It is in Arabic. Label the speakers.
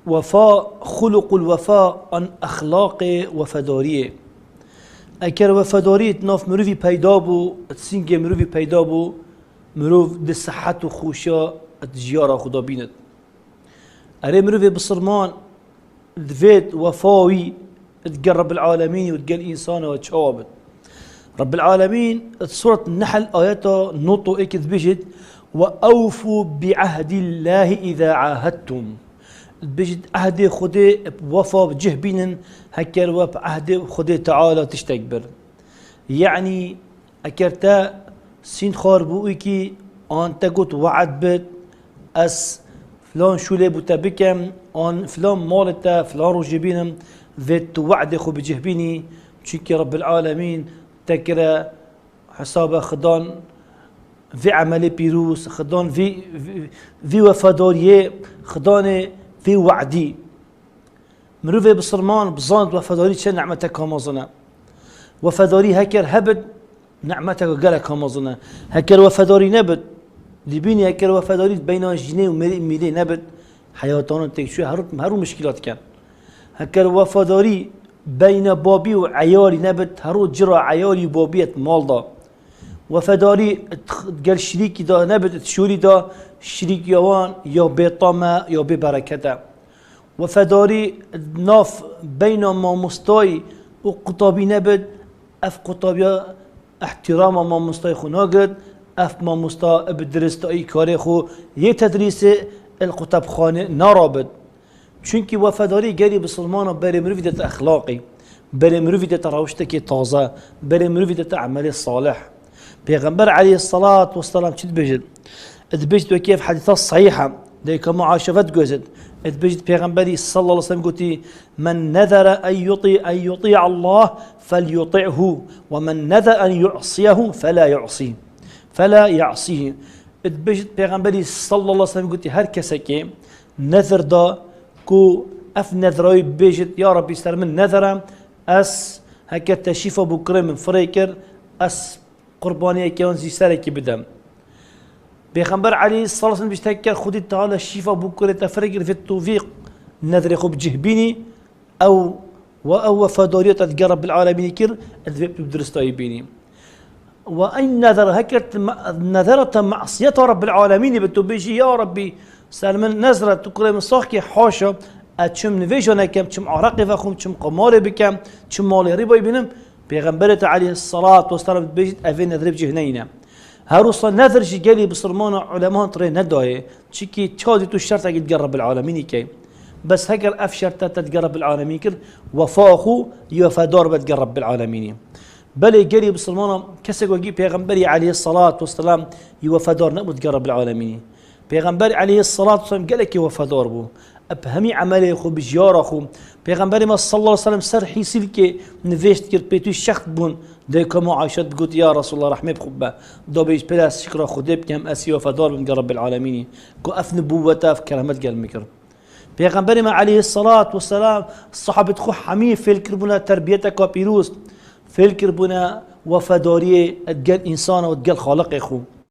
Speaker 1: وفاء خلق الوفاء ان اخلاق وفاداریه. اگر وفاداریت ناف مروی پیدا بو سینگ مروی پیدا بو مروف ده صحت و خوشا اتجیارا خدا بیند. اره مروی بسرمان دفيت وفاوي تقرب العالمين وتقل إنسان وتشوابت رب العالمين سورة النحل آياتها نطو اكذ بجد وأوفوا بعهد الله إذا عاهدتم بجد عهد خدي وفا بجه بينن هكر وبعهد خدي تعالى تشتكبر يعني أكرتا سين خاربوكي أن تقول وعد بت أس فلان شو بوتا بكم أن فلان مالتا فلان رجبينم ذات وعد خو بجهبيني تشكي رب العالمين تكرا حساب خدان في عمل بيروس خدان في وفاداريه خدان في وعدي مروفي بصرمان بزاند وفاداري شن نعمتك كامازنا وفاداري هكر هبد نعمتك قالك كامازنا هكر وفاداري نبد لبيني هكر وفاداري بين جنيه وميلي نبد حياتنا تكشوي هرو مشكلات كان هكر وفاداري بين بابي وعيالي نبت هرو جرى عيالي وبابية مالدا وفاداري قال شريكي دا نبت تشوري دا شريك يوان يا بيطامة يا ببركته وفاداري ناف بين ما مستاي وقطابي نبت اف قطابي احترام ما مستاي خناقد اف ما مستا بدرست اي كاري خو يتدريس القطب خانه نارابد چونکی وفاداری گری بسلمان برای مروی دت اخلاقی برای مروی دت روشتکی تازه برای مروی دت عمل صالح پیغمبر علیه الصلاة والسلام چی بجد ادبجد وكيف حديثات صحيحة ديك معاشفت جوزد ادبجد پیغمبري صلى الله عليه وسلم قلتي من نذر أن يطيع الله فليطعه ومن نذر أن يعصيه فلا يعصيه ادبجد پیغمبري صلى الله عليه وسلم قلتي هر كسكي نذر دا كو اف نذراي بيجت يا ربي استر من نذرة اس هكا تشيفه بكره من فريكر اس قربانيه كيون زي سركي بدم بيغمبر عليه الصلاة والسلام بيشتكر خدي تعالى الشفاء بكره تفريكر في التوفيق نذر خب جهبيني او وفادوريه تقرب بالعالمين كير بدرس طيبيني وان نذر هكرت نذرة معصية رب العالمين بتوبيجي يا ربي سلمان نظرة تقول من صاحي حاشا اتشم نفيجنا كم تشم عراقي فخم تشم قماري بكم تشم مالي ربا يبينم بيغمبرت عليه الصلاة والسلام بيجت أفين نذرب جهنينا هاروصا نذر شي قالي بصرمانا علماء تري ندايه تشكي تشادي تو الشرط تقرب العالمين كي بس هكر اف شرطة تتقرب العالمين كر وفاخو يوفادار بتقرب بالعالمين بل قالي بصرمانا كسق وجي بيغمبري عليه الصلاة والسلام يوفادار نقبل تقرب العالمين پیغمبر علیه الصلاة والسلام قال لك وفادار بو ابهمي عمله خو بجيار خو پیغمبر ما صلى الله عليه وسلم سر حيسيل كي نفيشت كرت بيتو شخص بون ديكم عائشة بقول يا رسول الله رحمه بخبه دو بيش بلاس شكرا خديب كم اسي وفادار من رب العالمين كو اف نبوته في كلمات قال مكر پیغمبر ما عليه الصلاة والسلام الصحابة خو حمي في الكربونه تربيتك وبيروس في الكربونه وفاداريه تقال انسان وتقال خالق خو